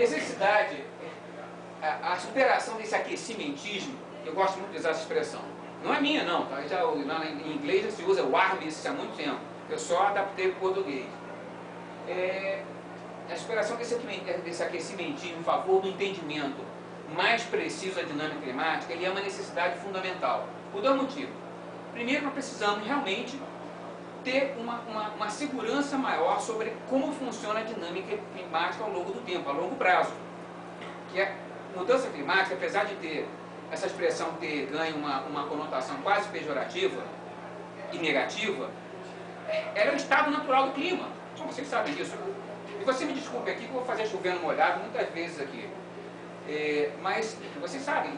necessidade, a superação desse aquecimentismo, eu gosto muito de usar essa expressão. Não é minha, não, tá? Lá em inglês já se usa warmth há muito tempo. Eu só adaptei para o português. A superação desse aquecimentismo em favor do entendimento mais preciso da dinâmica climática, ele é uma necessidade fundamental, por dois motivos. Primeiro, nós precisamos realmente ter uma segurança maior sobre como funciona a dinâmica climática ao longo do tempo, a longo prazo. Que a mudança climática, apesar de ter essa expressão ter ganho uma conotação quase pejorativa e negativa, ela é o estado natural do clima. Como vocês sabem disso. E você me desculpe aqui que eu vou fazer chovendo molhado muitas vezes aqui. Mas vocês sabem,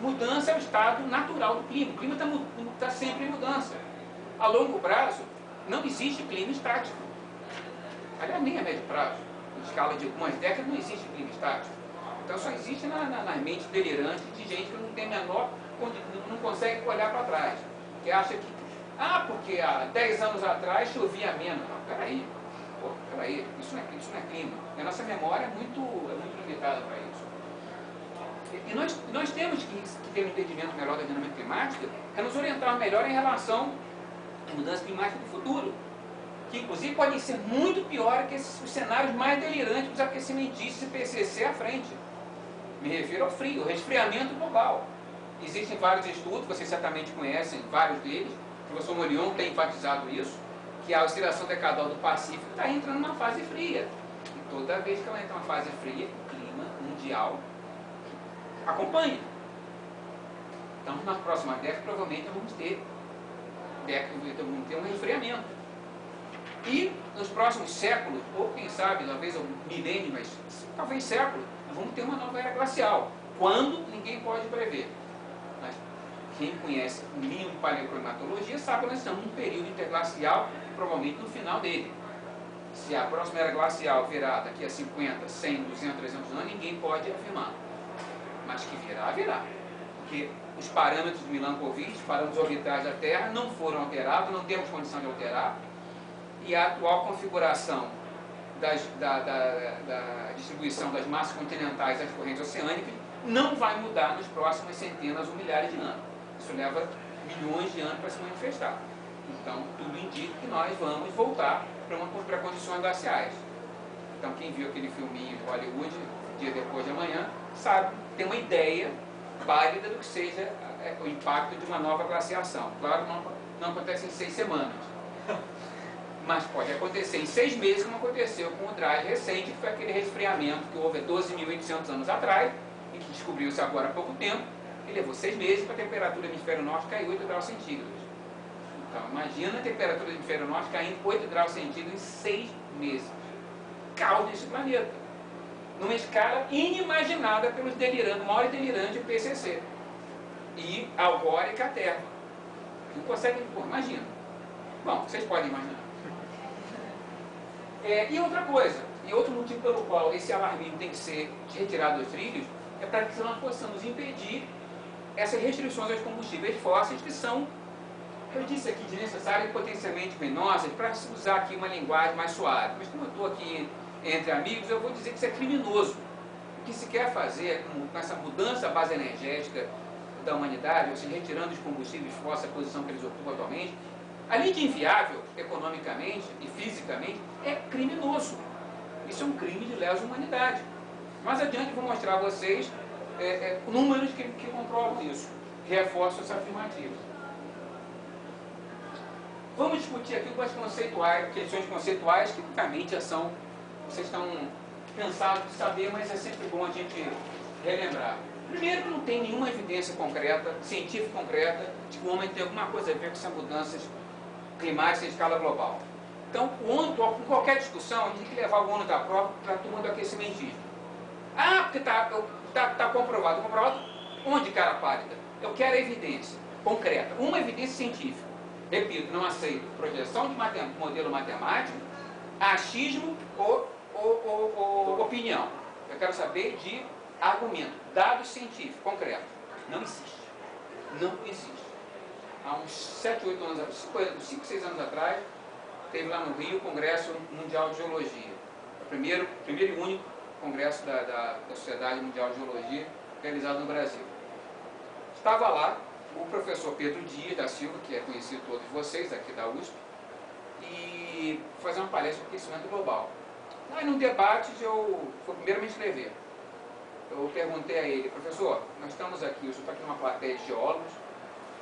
mudança é o estado natural do clima. O clima está sempre em mudança. A longo prazo, não existe clima estático. Aliás, nem a médio prazo. Em escala de algumas décadas, não existe clima estático. Então só existe nas mentes delirantes de gente que não tem menor, não consegue olhar para trás. Que acha que, porque há 10 anos atrás chovia menos. Não, peraí, isso não é clima. A nossa memória é muito limitada para isso. E nós temos que ter um entendimento melhor da dinâmica climática para nos orientar melhor em relação à mudança climática do futuro, que inclusive podem ser muito piores que os cenários mais delirantes dos aquecimentistas e PCC à frente. Me refiro ao frio, ao resfriamento global. Existem vários estudos, vocês certamente conhecem vários deles, o professor Morion tem enfatizado isso, que a oscilação decadal do Pacífico está entrando numa fase fria. E toda vez que ela entra numa fase fria, o clima mundial acompanha. Então, na próxima década, provavelmente vamos ter um resfriamento. E nos próximos séculos, ou quem sabe, talvez um milênio, mas talvez século, nós vamos ter uma nova era glacial. Quando? Ninguém pode prever. Mas quem conhece o mínimo de paleoclimatologia sabe que nós estamos num período interglacial e provavelmente no final dele. Se a próxima era glacial virá daqui a 50, 100, 200, 300 anos, ninguém pode afirmar. Mas que virá. Porque os parâmetros de Milankovitch, os parâmetros orbitais da Terra, não foram alterados, não temos condição de alterar. E a atual configuração da distribuição das massas continentais das correntes oceânicas não vai mudar nas próximas centenas ou milhares de anos. Isso leva milhões de anos para se manifestar. Então, tudo indica que nós vamos voltar para condições glaciais. Então, quem viu aquele filminho de Hollywood, Dia Depois de Amanhã, sabe, tem uma ideia válida do que seja o impacto de uma nova glaciação. Claro, não acontece em 6 semanas. Mas pode acontecer em 6 meses, como aconteceu com o Dry recente, que foi aquele resfriamento que houve 12.800 anos atrás, e que descobriu-se agora há pouco tempo, e levou 6 meses para a temperatura do hemisfério norte cair 8 graus centígrados. Então, imagina a temperatura do hemisfério norte caindo 8 graus centígrados em 6 meses. Caos nesse planeta. Numa escala inimaginada pelos maiores delirantes do PCC. E algórica a Terra. Não conseguem, imagina. Bom, vocês podem imaginar. E outra coisa, e outro motivo pelo qual esse alarmismo tem que ser retirado dos trilhos, é para que nós possamos impedir essas restrições aos combustíveis fósseis, que são, eu disse aqui, desnecessárias e potencialmente venenosas, para usar aqui uma linguagem mais suave. Mas como eu estou aqui entre amigos, eu vou dizer que isso é criminoso. O que se quer fazer com essa mudança à base energética da humanidade, ou seja, retirando os combustíveis fósseis da posição que eles ocupam atualmente, além de inviável, economicamente e fisicamente, é criminoso. Isso é um crime de lesa humanidade. Mais adiante eu vou mostrar a vocês números que comprovam isso, que reforçam essa afirmativa. Vamos discutir aqui algumas questões conceituais que, obviamente, vocês estão cansados de saber, mas é sempre bom a gente relembrar. Primeiro, que não tem nenhuma evidência concreta, científica concreta, de que o homem tem alguma coisa a ver com essas mudanças climáticas em escala global. Então, com qualquer discussão, a gente tem que levar o ônus da prova para a turma do aquecimentismo. Porque está comprovado. Comprovado onde, cara pálida? Eu quero a evidência concreta, uma evidência científica. Repito, não aceito projeção de modelo matemático, achismo ou opinião. Eu quero saber de argumento, dados científicos, concretos. Não existe. Não existe. Há uns 7, 8 anos, 5, 6 anos atrás, teve lá no Rio o Congresso Mundial de Geologia. O primeiro e único congresso da Sociedade Mundial de Geologia, realizado no Brasil. Estava lá o professor Pedro Dias da Silva, que é conhecido por todos vocês, aqui da USP, e fazer uma palestra sobre aquecimento global. Aí, num debate, foi o primeiro a me inscrever. Eu perguntei a ele: professor, nós estamos aqui, eu estou aqui numa plateia de geólogos,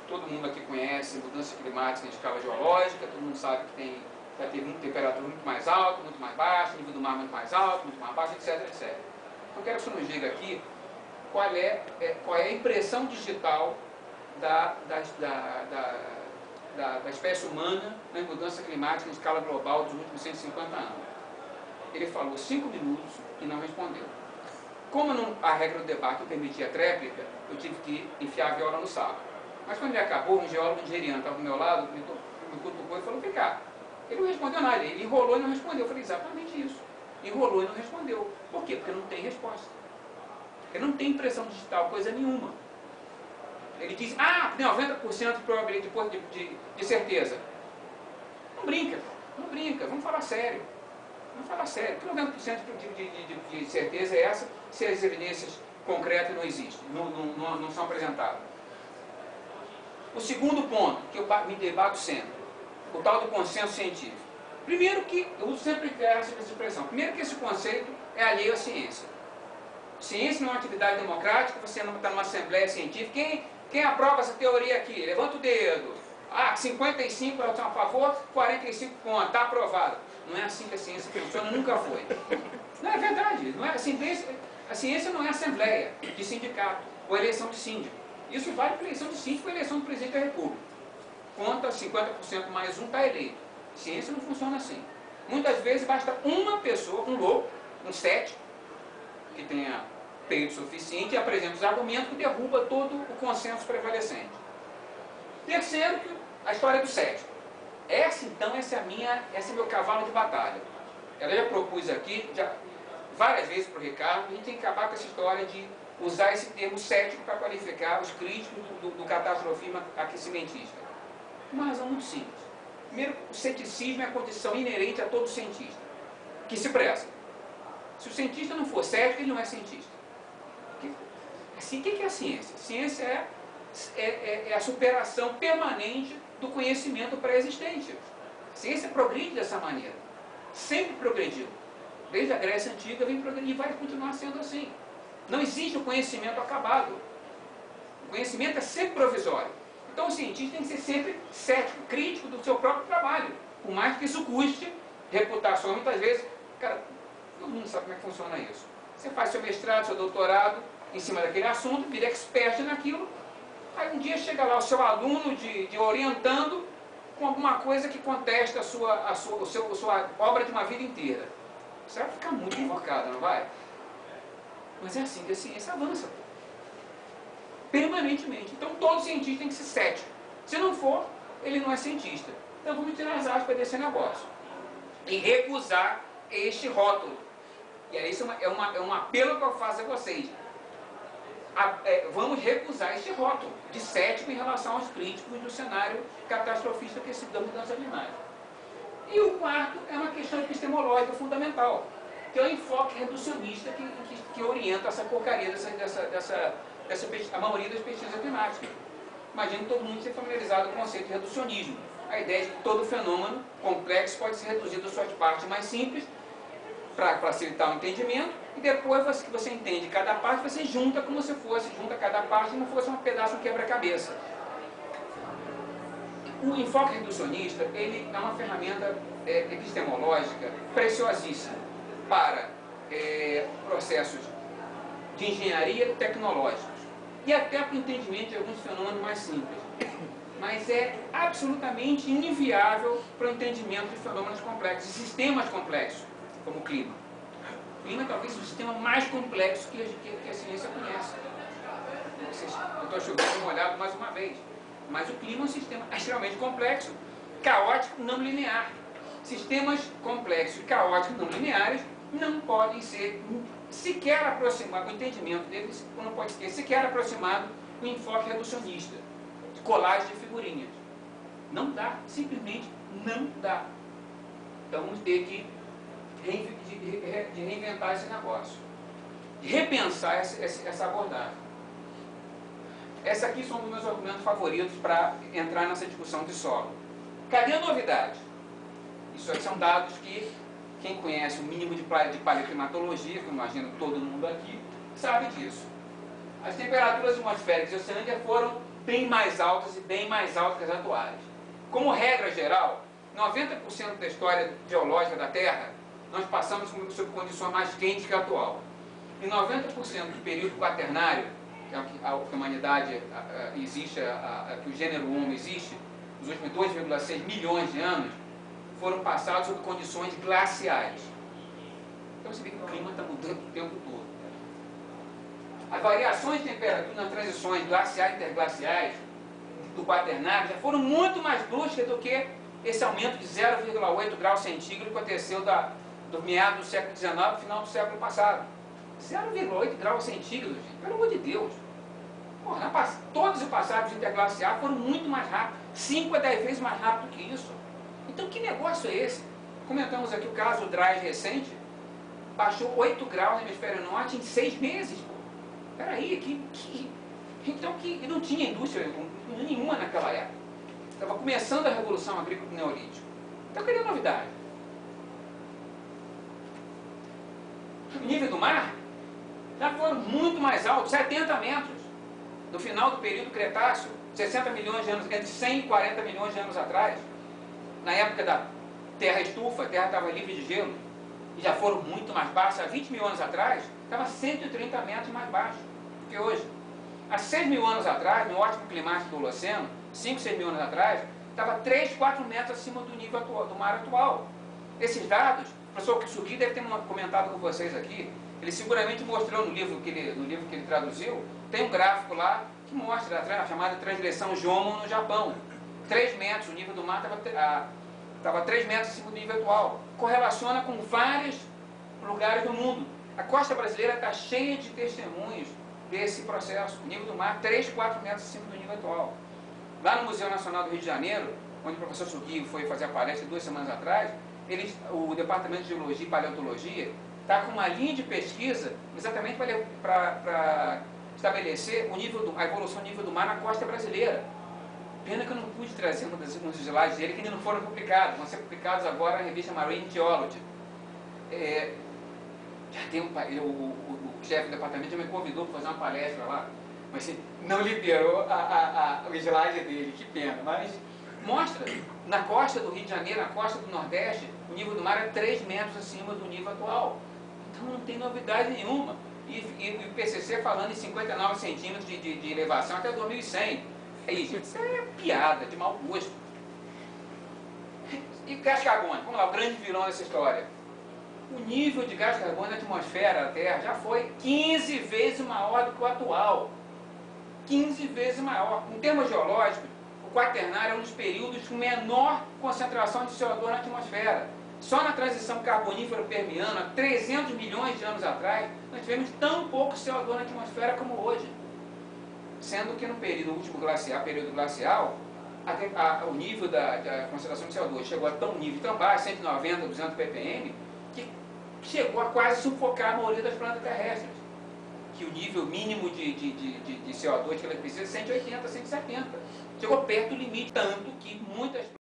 todo mundo aqui conhece mudança climática em escala geológica, todo mundo sabe que já teve uma temperatura muito mais alta, muito mais baixa, nível do mar muito mais alto, muito mais baixo, etc, etc. Então, eu quero que o senhor nos diga aqui qual é a impressão digital da espécie humana na mudança climática em escala global dos últimos 150 anos. Ele falou 5 minutos e não respondeu. Como a regra do debate não permitia tréplica, eu tive que enfiar a viola no saco. Mas quando ele acabou, um geólogo nigeriano estava do meu lado, me cutucou e falou: vem cá. Ele não respondeu nada, ele enrolou e não respondeu. Eu falei: exatamente isso. Enrolou e não respondeu. Por quê? Porque não tem resposta. Ele não tem impressão digital, coisa nenhuma. Ele diz: tem 90% de probabilidade de certeza. Não brinca, vamos falar sério. Vamos falar sério. Que 90% de certeza é essa se as evidências concretas não existem, não são apresentadas? O segundo ponto, que eu me debato sempre, o tal do consenso científico. Primeiro que, eu uso sempre essa expressão, primeiro que esse conceito é alheio à ciência. Ciência não é uma atividade democrática, você não está numa assembleia científica. Quem aprova essa teoria aqui? Levanta o dedo. 55 são a favor, 45 contra, está aprovado. Não é assim que a ciência funciona, nunca foi. Não é verdade, não é assim. A ciência não é assembleia de sindicato ou eleição de síndico. Isso vale para eleição de síndico ou eleição do presidente da República. Conta 50% mais um, está eleito. Ciência não funciona assim. Muitas vezes basta uma pessoa, um louco, um cético, que tenha peito suficiente e apresenta os argumentos que derruba todo o consenso prevalecente. Terceiro, a história do cético. Esse é meu cavalo de batalha. Ela já propus aqui, várias vezes para o Ricardo, a gente tem que acabar com essa história de usar esse termo cético para qualificar os críticos do catastrofismo aquecimentista. Uma razão muito simples. Primeiro, o ceticismo é a condição inerente a todo cientista, que se preza. Se o cientista não for cético, ele não é cientista. O que é a ciência? Ciência é a superação permanente do conhecimento pré-existente. A ciência progride dessa maneira. Sempre progrediu. Desde a Grécia Antiga vem progredindo e vai continuar sendo assim. Não existe o conhecimento acabado. O conhecimento é sempre provisório. Então o cientista tem que ser sempre cético, crítico do seu próprio trabalho. Por mais que isso custe reputação, muitas vezes, cara, todo mundo sabe como é que funciona isso. Você faz seu mestrado, seu doutorado em cima daquele assunto, vira expert naquilo. Aí um dia chega lá o seu aluno de orientando com alguma coisa que contesta a sua obra de uma vida inteira. Você vai ficar muito invocado, não vai? Mas é assim que a ciência avança. Permanentemente. Então todo cientista tem que ser cético. Se não for, ele não é cientista. Então vamos tirar as aspas desse negócio. E recusar este rótulo. E aí isso é um apelo que eu faço a vocês. Vamos recusar este rótulo de cético em relação aos críticos do cenário catastrofista que se dá mudança climática. E o quarto é uma questão epistemológica fundamental, que é o enfoque reducionista que orienta essa porcaria a maioria das pesquisas climáticas. Imagino todo mundo ser familiarizado com o conceito de reducionismo. A ideia de que todo fenômeno complexo pode ser reduzido às suas partes mais simples para facilitar o entendimento, e depois que você entende cada parte, você junta como se junta cada parte como se fosse um pedaço de quebra-cabeça. O enfoque reducionista, ele é uma ferramenta epistemológica preciosíssima para processos de engenharia tecnológicos e até para o entendimento de alguns fenômenos mais simples. Mas é absolutamente inviável para o entendimento de fenômenos complexos, de sistemas complexos, como o clima. O clima é talvez o sistema mais complexo que a ciência conhece. Eu estou chovendo molhado mais uma vez. Mas o clima é um sistema extremamente complexo, caótico, não linear. Sistemas complexos e caóticos não lineares não podem ser sequer aproximados, o entendimento deles não pode ser sequer aproximado do enfoque reducionista, de colagem de figurinhas. Não dá, simplesmente não dá. Então vamos ter que reinventar esse negócio. repensar essa abordagem. Essa aqui são os meus argumentos favoritos para entrar nessa discussão de solo. Cadê a novidade? Isso aqui são dados que quem conhece o mínimo de paleoclimatologia, que eu imagino todo mundo aqui, sabe disso. As temperaturas atmosféricas e oceânicas foram bem mais altas e bem mais altas que as atuais. Como regra geral, 90% da história geológica da Terra, nós passamos sob condições mais quentes que a atual. E 90% do período quaternário, que a humanidade existe, que o gênero Homo existe, os últimos 2,6 milhões de anos, foram passados sob condições glaciais. Então você vê que o clima está mudando o tempo todo. As variações de temperatura nas transições glaciais e interglaciais do quaternário já foram muito mais bruscas do que esse aumento de 0,8 graus centígrados que aconteceu do meado do século XIX para o final do século passado. 0,8 graus centígrados, gente, pelo amor de Deus. Porra, todos os passados interglaciais foram muito mais rápidos, 5 a 10 vezes mais rápido que isso. Então que negócio é esse? Comentamos aqui o caso Dries recente, baixou 8 graus no hemisfério norte em 6 meses. Peraí, então que não tinha indústria nenhuma naquela época. Estava começando a revolução agrícola do Neolítico. Então cadê a novidade? O nível do mar já foram muito mais altos, 70 metros. No final do período Cretáceo, 60 milhões de anos, entre 100 e 40 milhões de anos atrás, na época da Terra estufa, a Terra estava livre de gelo, e já foram muito mais baixos. Há 20 mil anos atrás, estava 130 metros mais baixo do que hoje. Há 6 mil anos atrás, no ótimo climático do Holoceno, 5, 6 mil anos atrás, estava 3, 4 metros acima do nível atual, do mar atual. Esses dados, o professor Kisugi deve ter comentado com vocês aqui, ele seguramente mostrou no livro que ele traduziu, tem um gráfico lá que mostra a chamada transgressão Jomon no Japão. 3 metros, o nível do mar estava 3 metros acima do nível atual. Correlaciona com vários lugares do mundo. A costa brasileira está cheia de testemunhos desse processo. O nível do mar 3, 4 metros acima do nível atual. Lá no Museu Nacional do Rio de Janeiro, onde o professor Sugi foi fazer a palestra 2 semanas atrás, o Departamento de Geologia e Paleontologia está com uma linha de pesquisa exatamente para estabelecer a evolução do nível do mar na costa brasileira. Pena que eu não pude trazer um dos slides dele que ainda não foram publicados. Vão ser publicados agora na revista Marine Geology. Já tem o chefe do departamento já me convidou para fazer uma palestra lá, mas assim, não liberou o slide dele, que pena. Mas mostra, na costa do Rio de Janeiro, na costa do Nordeste, o nível do mar é 3 metros acima do nível atual. Então não tem novidade nenhuma. E o IPCC falando em 59 centímetros de elevação até 2100. Aí, gente, isso é piada, de mau gosto. E gás carbônico, vamos lá, o grande vilão dessa história. O nível de gás carbônico na atmosfera da Terra já foi 15 vezes maior do que o atual. 15 vezes maior. Em termos geológicos, o quaternário é um dos períodos com menor concentração de CO2 na atmosfera. Só na transição carbonífero-permiana, 300 milhões de anos atrás, nós tivemos tão pouco CO2 na atmosfera como hoje. Sendo que no período glacial, o nível da concentração de CO2 chegou a tão nível tão baixo, 190, 200 ppm, que chegou a quase sufocar a maioria das plantas terrestres. Que o nível mínimo de CO2 que ela precisa é 180, 170. Chegou perto do limite, tanto que muitas plantas,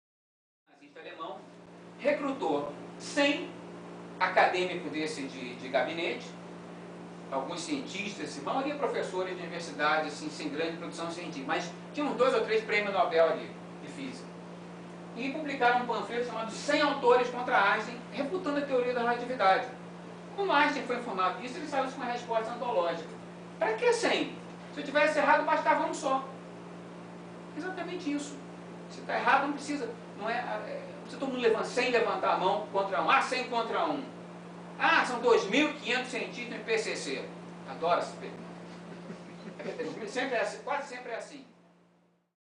o nazista alemão recrutou 100 acadêmicos desse de gabinete, alguns cientistas, a maioria professores de universidade, assim, sem grande produção científica, mas tinham 2 ou 3 prêmios Nobel ali, de física. E publicaram um panfleto chamado 100 autores contra Einstein, refutando a teoria da relatividade. Como Einstein foi informado disso, ele saiu com uma resposta antológica. Para que 100? Se eu tivesse errado, bastava um só. Exatamente isso. Se está errado, não precisa. Não precisa todo mundo sem levantar a mão contra um. 100 contra 1. São 2.500 cientistas no IPCC. Adoro essa pergunta. Quase sempre é assim.